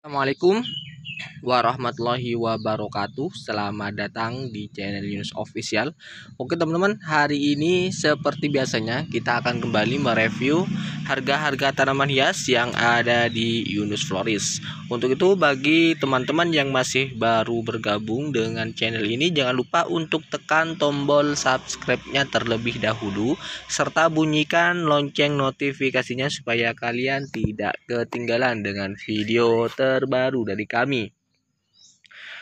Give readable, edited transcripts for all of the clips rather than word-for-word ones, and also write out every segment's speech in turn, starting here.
Assalamualaikum warahmatullahi wabarakatuh. Selamat datang di channel Yunus Official. Oke teman-teman, hari ini seperti biasanya kita akan kembali mereview harga-harga tanaman hias yang ada di Yunus Florist. Untuk itu bagi teman-teman yang masih baru bergabung dengan channel ini, jangan lupa untuk tekan tombol subscribe-nya terlebih dahulu serta bunyikan lonceng notifikasinya supaya kalian tidak ketinggalan dengan video terbaru dari kami.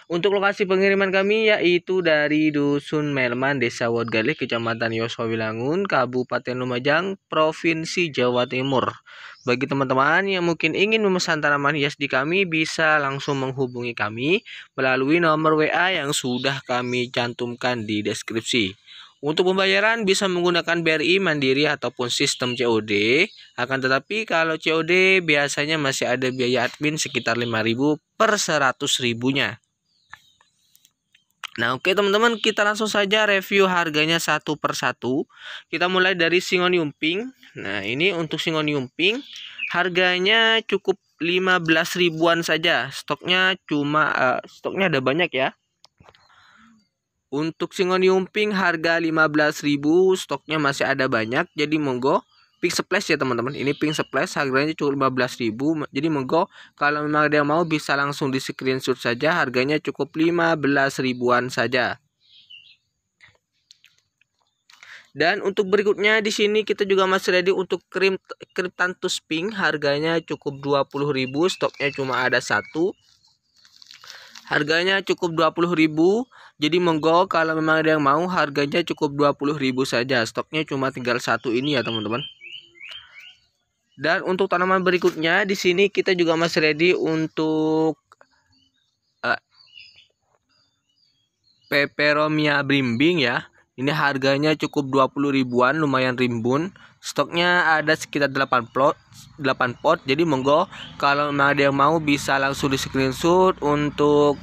Untuk lokasi pengiriman kami yaitu dari Dusun Melman, Desa Wodgalih, Kecamatan Yosowilangun, Kabupaten Lumajang, Provinsi Jawa Timur. Bagi teman-teman yang mungkin ingin memesan tanaman hias di kami, bisa langsung menghubungi kami melalui nomor WA yang sudah kami cantumkan di deskripsi. Untuk pembayaran bisa menggunakan BRI Mandiri ataupun sistem COD. Akan tetapi kalau COD biasanya masih ada biaya admin sekitar 5.000 per 100.000-nya. Nah, oke teman-teman, kita langsung saja review harganya satu persatu. Kita mulai dari Syngonium Pink. Nah, ini untuk Syngonium Pink harganya cukup 15 ribuan saja. Stoknya ada banyak ya. Untuk Syngonium Pink harga 15.000, stoknya masih ada banyak. Jadi monggo. Pink Splash ya teman-teman, ini Pink Splash harganya cukup 15.000. Jadi monggo kalau memang ada yang mau bisa langsung di screenshot saja, harganya cukup 15 ribuan saja. Dan untuk berikutnya di sini kita juga masih ready untuk Cryptanthus Pink, harganya cukup 20.000, stoknya cuma ada satu. Harganya cukup 20.000. Jadi monggo kalau memang ada yang mau, harganya cukup 20.000 saja. Stoknya cuma tinggal satu ini ya teman-teman. Dan untuk tanaman berikutnya di sini kita juga masih ready untuk Peperomia Blimbing ya. Ini harganya cukup 20 ribuan, lumayan rimbun. Stoknya ada sekitar 8 pot. Jadi monggo kalau memang ada yang mau bisa langsung di screenshot untuk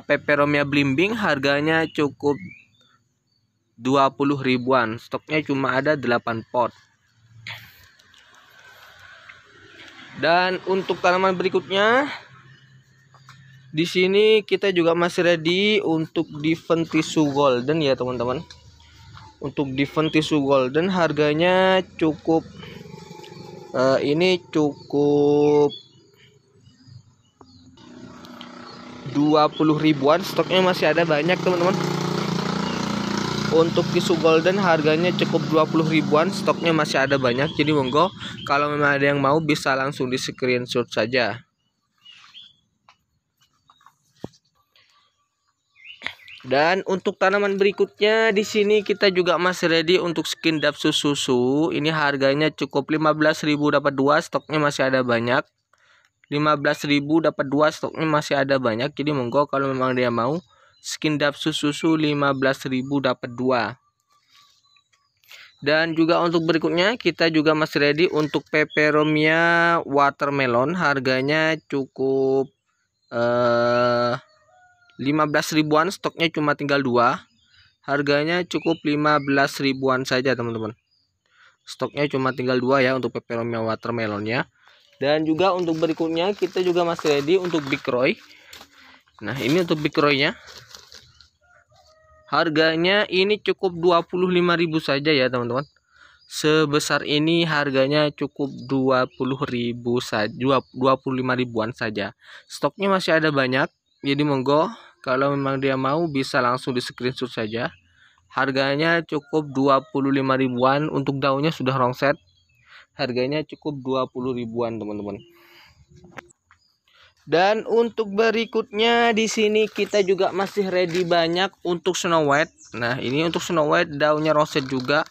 Peperomia Blimbing, harganya cukup 20 ribuan. Stoknya cuma ada 8 pot. Dan untuk tanaman berikutnya di sini kita juga masih ready untuk Diven Tissue Golden ya teman-teman. Untuk Diven Tissue Golden harganya cukup ini cukup 20 ribuan. Stoknya masih ada banyak teman-teman. Untuk tisu golden harganya cukup 20 ribuan, stoknya masih ada banyak. Jadi monggo kalau memang ada yang mau bisa langsung di screenshot saja. Dan untuk tanaman berikutnya di sini kita juga masih ready untuk skin Dapsus susu. Ini harganya cukup 15.000 dapat 2, stoknya masih ada banyak. 15.000 dapat 2, stoknya masih ada banyak. Jadi monggo kalau memang dia mau skin Dapsus susu 15.000 dapat 2. Dan juga untuk berikutnya kita juga masih ready untuk Peperomia Watermelon, harganya cukup 15 ribuan, stoknya cuma tinggal 2. Harganya cukup 15 ribuan saja teman-teman. Stoknya cuma tinggal 2 ya untuk Peperomia Watermelonnya. Dan juga untuk berikutnya kita juga masih ready untuk Big Roy. Nah, ini untuk Big Roy-nya. Harganya ini cukup 25.000 saja ya teman-teman. Sebesar ini harganya cukup 20.000 saja, 25 ribuan saja. Stoknya masih ada banyak. Jadi monggo kalau memang dia mau bisa langsung di screenshot saja. Harganya cukup 25 ribuan. Untuk daunnya sudah rongset. Harganya cukup 20 ribuan teman-teman. Dan untuk berikutnya di sini kita juga masih ready banyak untuk Snow White. Nah, ini untuk Snow White daunnya roset juga.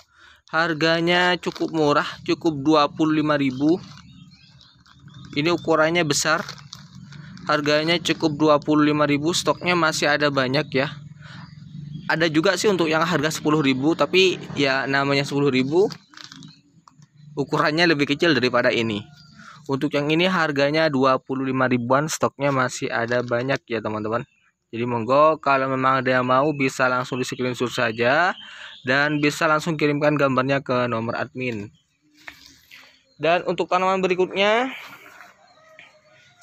Harganya cukup murah, cukup 25.000. Ini ukurannya besar. Harganya cukup 25.000, stoknya masih ada banyak ya. Ada juga sih untuk yang harga 10.000, tapi ya namanya 10.000 ukurannya lebih kecil daripada ini. Untuk yang ini harganya 25 ribuan, stoknya masih ada banyak ya teman-teman. Jadi monggo kalau memang ada yang mau bisa langsung di screenshot saja dan bisa langsung kirimkan gambarnya ke nomor admin. Dan untuk tanaman berikutnya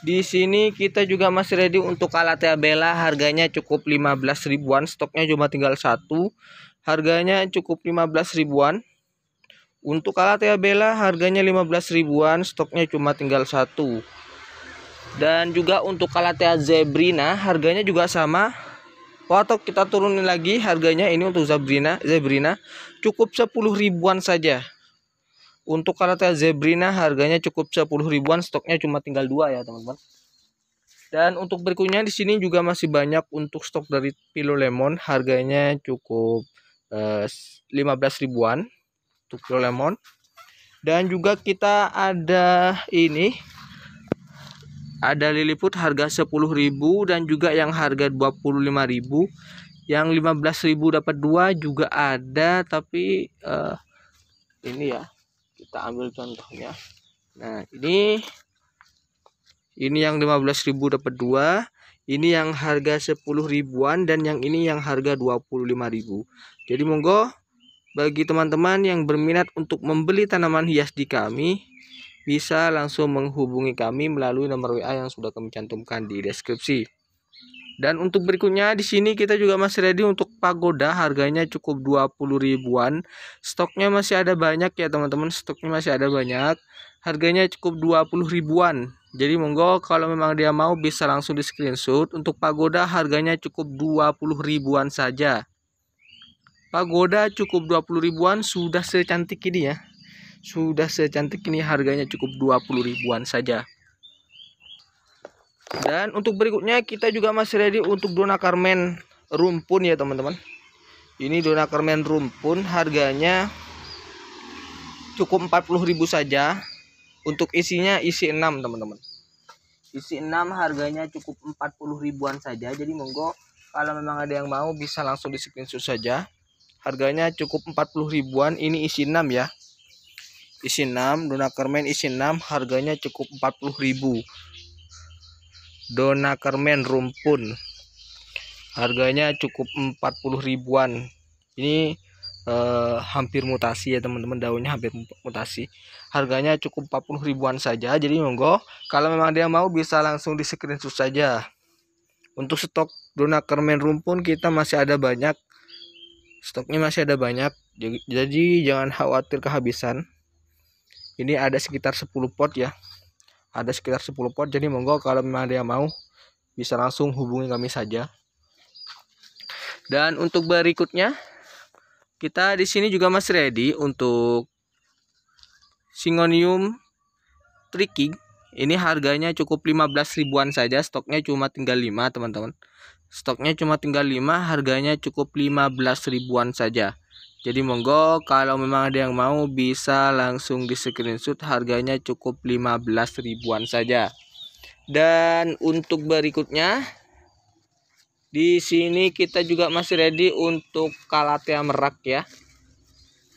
Di sini kita juga masih ready untuk Calathea Bella, harganya cukup 15 ribuan, stoknya cuma tinggal satu, harganya cukup 15 ribuan. Untuk Calathea Bella harganya 15 ribuan, stoknya cuma tinggal satu. Dan juga untuk Calathea Zebrina harganya juga sama. Atau kita turunin lagi harganya, ini untuk Zebrina cukup 10 ribuan saja. Untuk Calathea Zebrina harganya cukup 10 ribuan, stoknya cuma tinggal 2 ya teman-teman. Dan untuk berikutnya di sini juga masih banyak untuk stok dari Pillow Lemon, harganya cukup 15 ribuan untuk Pillow Lemon. Dan juga kita ada ini, ada Lilliput harga 10.000 dan juga yang harga 25.000. Yang 15.000 dapat 2 juga ada, tapi ini ya, kita ambil contohnya. Nah, ini yang 15.000 dapat 2, ini yang harga 10 ribuan dan yang ini yang harga 25.000. Jadi monggo bagi teman-teman yang berminat untuk membeli tanaman hias di kami, bisa langsung menghubungi kami melalui nomor WA yang sudah kami cantumkan di deskripsi. Dan untuk berikutnya di sini kita juga masih ready untuk pagoda, harganya cukup 20 ribuan. Stoknya masih ada banyak ya teman-teman, stoknya masih ada banyak. Harganya cukup 20 ribuan. Jadi monggo kalau memang dia mau bisa langsung di screenshot. Untuk pagoda harganya cukup 20 ribuan saja. Pagoda cukup 20 ribuan, sudah secantik ini ya. Sudah secantik ini, harganya cukup 20 ribuan saja. Dan untuk berikutnya kita juga masih ready untuk Dona Carmen rumpun ya teman-teman. Ini Dona Carmen rumpun harganya cukup 40.000 saja. Untuk isinya isi 6 teman-teman. Isi 6 harganya cukup 40 ribuan saja. Jadi monggo kalau memang ada yang mau bisa langsung di screenshot saja. Harganya cukup 40 ribuan. Ini isi 6 ya. Isi 6, Dona Carmen isi 6 harganya cukup 40.000. Dona Carmen rumpun harganya cukup 40 ribuan. Ini hampir mutasi ya teman-teman, daunnya hampir mutasi. Harganya cukup 40 ribuan saja. Jadi monggo kalau memang dia mau bisa langsung di screenshot saja. Untuk stok Dona Carmen rumpun kita masih ada banyak. Stoknya masih ada banyak. Jadi jangan khawatir kehabisan. Ini ada sekitar 10 pot ya. Ada sekitar 10 pot. Jadi monggo kalau memang ada yang mau bisa langsung hubungi kami saja. Dan untuk berikutnya kita di sini juga masih ready untuk Syngonium tricky. Ini harganya cukup 15 ribuan saja. Stoknya cuma tinggal 5 teman-teman. Stoknya cuma tinggal 5, harganya cukup 15 ribuan saja. Jadi monggo kalau memang ada yang mau bisa langsung di screenshot, harganya cukup 15 ribuan saja. Dan untuk berikutnya di sini kita juga masih ready untuk Calathea merak ya.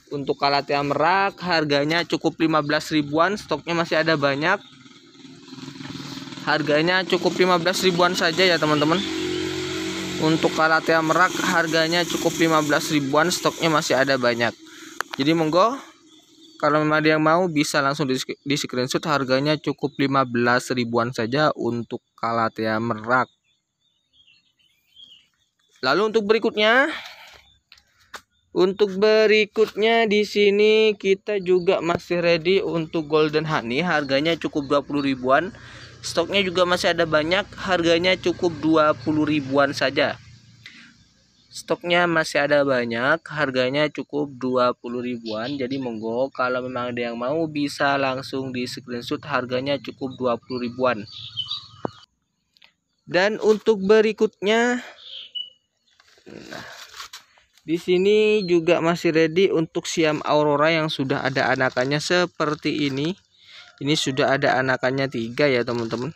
Untuk Calathea merak harganya cukup 15 ribuan, stoknya masih ada banyak. Harganya cukup 15 ribuan saja ya teman-teman. Untuk Calathea merak harganya cukup 15 ribuan, stoknya masih ada banyak. Jadi monggo kalau memang ada yang mau bisa langsung di screenshot, harganya cukup 15 ribuan saja untuk Calathea merak. Lalu untuk berikutnya di sini kita juga masih ready untuk Golden Honey, harganya cukup 20 ribuan. Stoknya juga masih ada banyak, harganya cukup 20 ribuan saja. Stoknya masih ada banyak, harganya cukup 20 ribuan. Jadi monggo kalau memang ada yang mau bisa langsung di screenshot, harganya cukup 20 ribuan. Dan untuk berikutnya di sini juga masih ready untuk Siam Aurora yang sudah ada anakannya seperti ini. Ini sudah ada anakannya 3 ya teman-teman.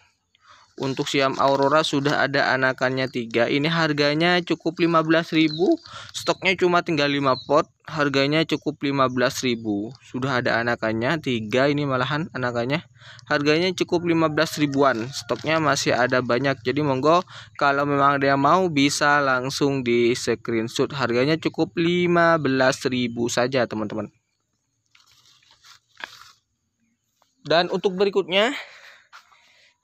Untuk Siam Aurora sudah ada anakannya 3. Ini harganya cukup 15.000. Stoknya cuma tinggal 5 pot. Harganya cukup 15.000. Sudah ada anakannya 3, ini malahan anakannya. Harganya cukup 15 ribuan. Stoknya masih ada banyak. Jadi monggo kalau memang ada yang mau bisa langsung di screenshot. Harganya cukup 15.000 saja teman-teman. Dan untuk berikutnya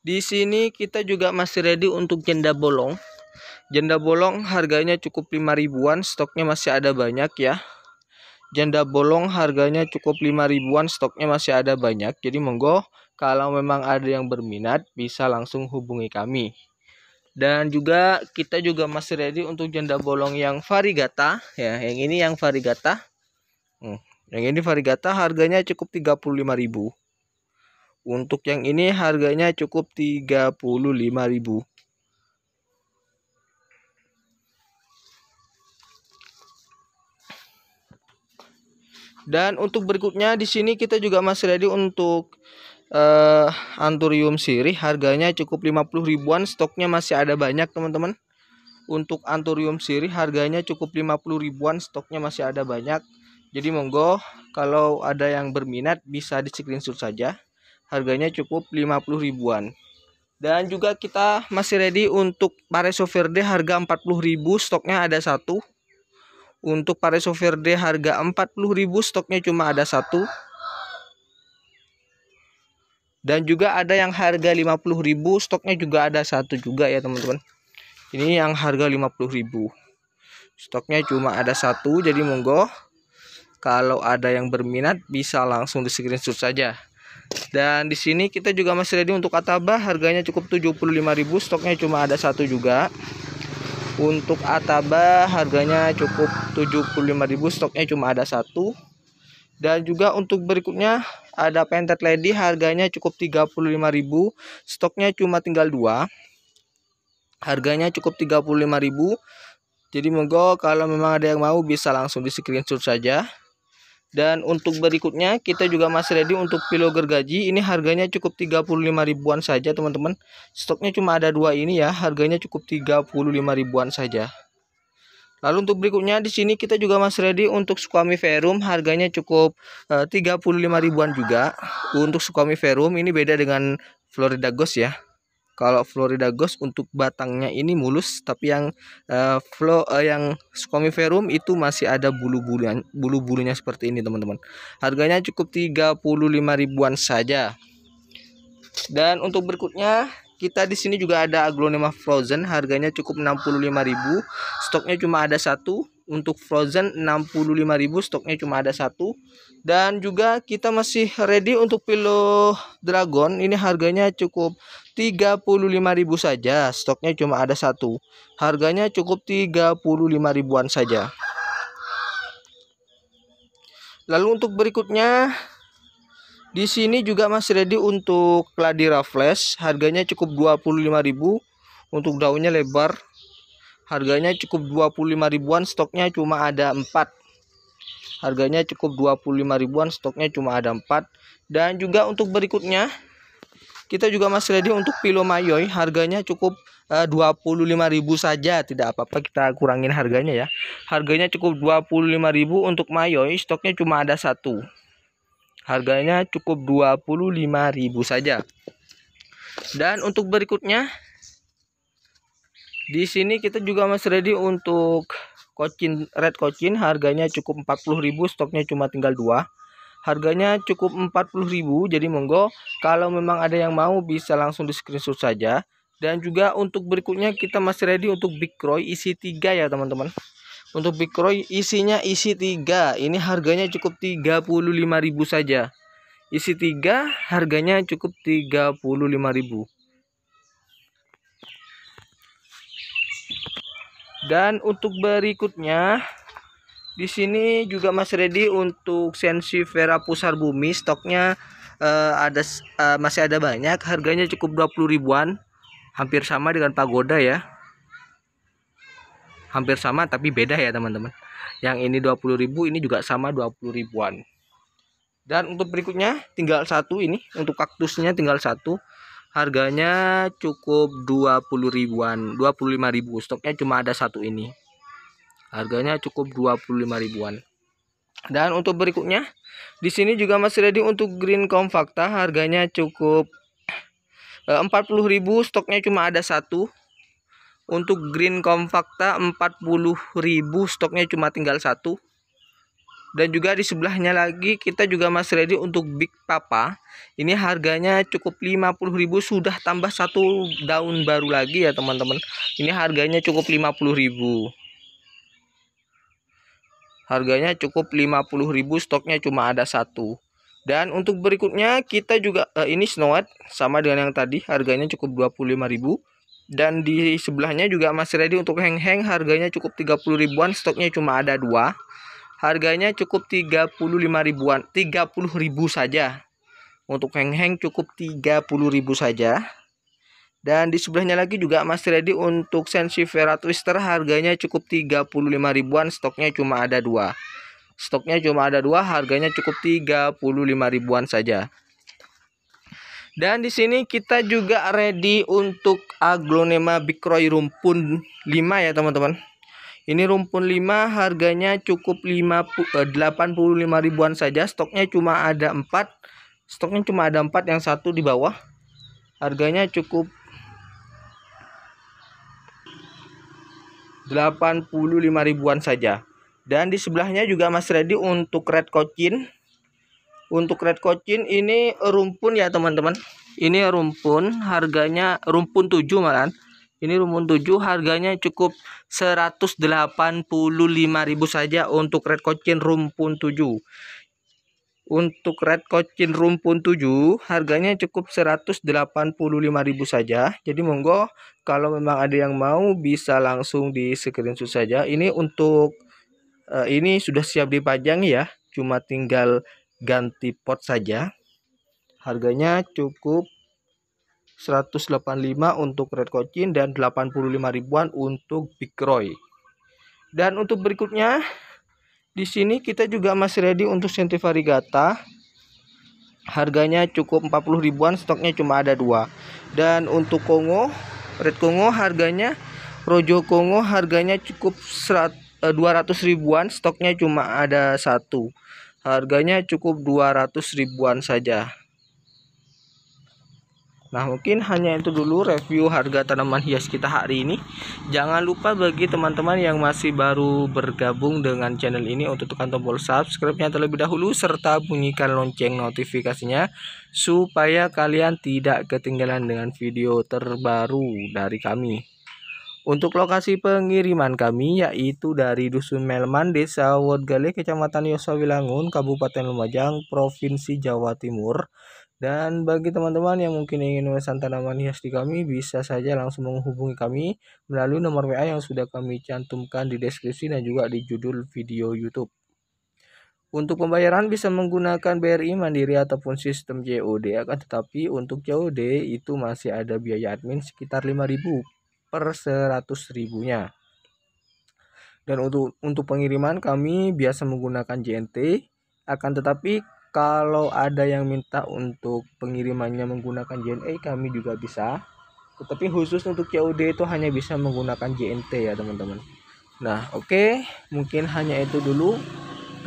Di sini kita juga masih ready untuk janda bolong. Janda bolong harganya cukup 5 ribuan, stoknya masih ada banyak ya. Janda bolong harganya cukup 5 ribuan, stoknya masih ada banyak. Jadi monggo kalau memang ada yang berminat bisa langsung hubungi kami. Dan juga kita juga masih ready untuk janda bolong yang varigata ya. Yang ini yang varigata. Yang ini varigata harganya cukup 35.000. Untuk yang ini harganya cukup 35.000. Dan untuk berikutnya di sini kita juga masih ready untuk Anthurium sirih, harganya cukup 50 ribuan, stoknya masih ada banyak teman-teman. Untuk Anthurium sirih harganya cukup 50 ribuan, stoknya masih ada banyak. Jadi monggo kalau ada yang berminat bisa di screenshot saja. Harganya cukup 50 ribuan. Dan juga kita masih ready untuk Pareso Verde harga 40.000, stoknya ada satu. Untuk Pareso Verde harga 40.000, stoknya cuma ada satu. Dan juga ada yang harga 50.000, stoknya juga ada satu juga ya teman-teman. Ini yang harga 50.000, stoknya cuma ada satu. Jadi monggo kalau ada yang berminat bisa langsung di screenshot saja. Dan di sini kita juga masih ready untuk Ataba, harganya cukup 75.000, stoknya cuma ada satu juga. Untuk Ataba harganya cukup 75.000, stoknya cuma ada satu. Dan juga untuk berikutnya ada Painted Lady, harganya cukup 35.000, stoknya cuma tinggal dua. Harganya cukup 35.000. Jadi monggo kalau memang ada yang mau bisa langsung di screenshot saja. Dan untuk berikutnya kita juga masih ready untuk Pilo gergaji. Ini harganya cukup 35 ribuan saja teman-teman. Stoknya cuma ada dua ini ya. Harganya cukup 35 ribuan saja. Lalu untuk berikutnya di sini kita juga masih ready untuk Squamiferum. Harganya cukup 35 ribuan juga. Untuk Squamiferum ini beda dengan Florida Ghost ya. Kalau Florida Ghost untuk batangnya ini mulus, tapi yang yang Squamiferum itu masih ada bulu-bulunya seperti ini teman-teman. Harganya cukup 35 ribuan saja. Dan untuk berikutnya kita di sini juga ada Aglonema Frozen, harganya cukup 65.000, stoknya cuma ada satu. Untuk Frozen 65.000, stoknya cuma ada satu. Dan juga kita masih ready untuk Pilo Dragon, ini harganya cukup 35.000 saja, stoknya cuma ada satu. Harganya cukup 35 ribuan saja. Lalu untuk berikutnya di sini juga masih ready untuk Cladira Flash, harganya cukup 25.000. Untuk daunnya lebar, harganya cukup 25 ribuan, stoknya cuma ada 4. Harganya cukup 25 ribuan, stoknya cuma ada 4. Dan juga untuk berikutnya kita juga masih ready untuk Pilo Mayoi, harganya cukup 25.000 saja, tidak apa-apa kita kurangin harganya ya. Harganya cukup 25.000 untuk Mayoi, stoknya cuma ada satu. Harganya cukup 25.000 saja. Dan untuk berikutnya di sini kita juga masih ready untuk Cochin Red Cochin, harganya cukup 40.000, stoknya cuma tinggal 2. Harganya cukup 40.000. Jadi monggo kalau memang ada yang mau bisa langsung di screenshot saja. Dan juga untuk berikutnya kita masih ready untuk Big Croy isi 3 ya teman-teman. Untuk Big Croy isinya isi 3. Ini harganya cukup 35.000 saja. Isi 3 harganya cukup 35.000. Dan untuk berikutnya di sini juga masih ready untuk Sensi Vera Pusar Bumi, stoknya masih ada banyak, harganya cukup 20 ribuan. Hampir sama dengan Pagoda ya. Hampir sama tapi beda ya teman-teman. Yang ini 20.000, ini juga sama 20 ribuan. Dan untuk berikutnya tinggal satu ini, untuk kaktusnya tinggal satu. Harganya cukup 20 ribuan, 25.000. Stoknya cuma ada satu ini. Harganya cukup 25 ribuan. Dan untuk berikutnya di sini juga masih ready untuk Green Compacta, harganya cukup 40.000, stoknya cuma ada satu. Untuk Green Compacta 40.000, stoknya cuma tinggal satu. Dan juga di sebelahnya lagi kita juga masih ready untuk Big Papa. Ini harganya cukup 50.000, sudah tambah satu daun baru lagi ya teman-teman. Ini harganya cukup 50.000. Harganya cukup 50.000, stoknya cuma ada satu. Dan untuk berikutnya kita juga ini Snow White sama dengan yang tadi, harganya cukup 25.000. Dan di sebelahnya juga masih ready untuk heng-heng, harganya cukup 30 ribuan, stoknya cuma ada dua. Harganya cukup 35 ribuan, 30.000 saja. Untuk heng-heng cukup 30.000 saja. Dan di sebelahnya lagi juga masih ready untuk Sensifera Twister, harganya cukup 35 ribuan, stoknya cuma ada dua. Stoknya cuma ada dua, harganya cukup 35 ribuan saja. Dan di sini kita juga ready untuk Aglonema Bikroy rumpun 5 ya teman-teman. Ini rumpun 5 harganya cukup 85 ribuan saja. Stoknya cuma ada 4. Stoknya cuma ada 4, yang satu di bawah. Harganya cukup 85 ribuan saja. Dan di sebelahnya juga masih ready untuk Red Cochin. Untuk Red Cochin ini rumpun ya teman-teman. Ini rumpun, harganya rumpun 7 malahan. Ini rumpun 7 harganya cukup 185.000 saja untuk Red Cochin rumpun 7. Untuk Red Cochin rumpun 7 harganya cukup 185.000 saja. Jadi monggo kalau memang ada yang mau bisa langsung di screenshot saja. Ini untuk ini sudah siap dipajang ya. Cuma tinggal ganti pot saja. Harganya cukup 185 untuk Red Cochin dan 85 ribuan untuk Bikroy. Dan untuk berikutnya di sini kita juga masih ready untuk Sentiva Rigata. Harganya cukup 40 ribuan, stoknya cuma ada dua. Dan untuk Kongo, Red Kongo harganya Rojo Kongo harganya cukup 200 ribuan, stoknya cuma ada satu. Harganya cukup 200 ribuan saja. Nah, mungkin hanya itu dulu review harga tanaman hias kita hari ini. Jangan lupa bagi teman-teman yang masih baru bergabung dengan channel ini untuk tekan tombol subscribe-nya terlebih dahulu serta bunyikan lonceng notifikasinya supaya kalian tidak ketinggalan dengan video terbaru dari kami. Untuk lokasi pengiriman kami yaitu dari Dusun Melman, Desa Wodgale, Kecamatan Yosawilangun, Kabupaten Lumajang, Provinsi Jawa Timur. Dan bagi teman-teman yang mungkin ingin memesan tanaman hias di kami, bisa saja langsung menghubungi kami melalui nomor WA yang sudah kami cantumkan di deskripsi dan juga di judul video YouTube. Untuk pembayaran bisa menggunakan BRI Mandiri ataupun sistem COD, akan tetapi untuk COD itu masih ada biaya admin sekitar 5.000 per 100.000-nya. Dan untuk pengiriman kami biasa menggunakan JNT, akan tetapi kalau ada yang minta untuk pengirimannya menggunakan JNE kami juga bisa. Tetapi khusus untuk COD itu hanya bisa menggunakan JNT ya teman-teman. Nah oke, mungkin hanya itu dulu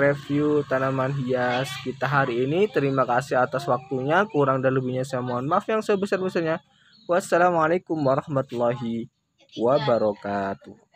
review tanaman hias kita hari ini. Terima kasih atas waktunya. Kurang dan lebihnya saya mohon maaf yang sebesar-besarnya. Wassalamualaikum warahmatullahi wabarakatuh.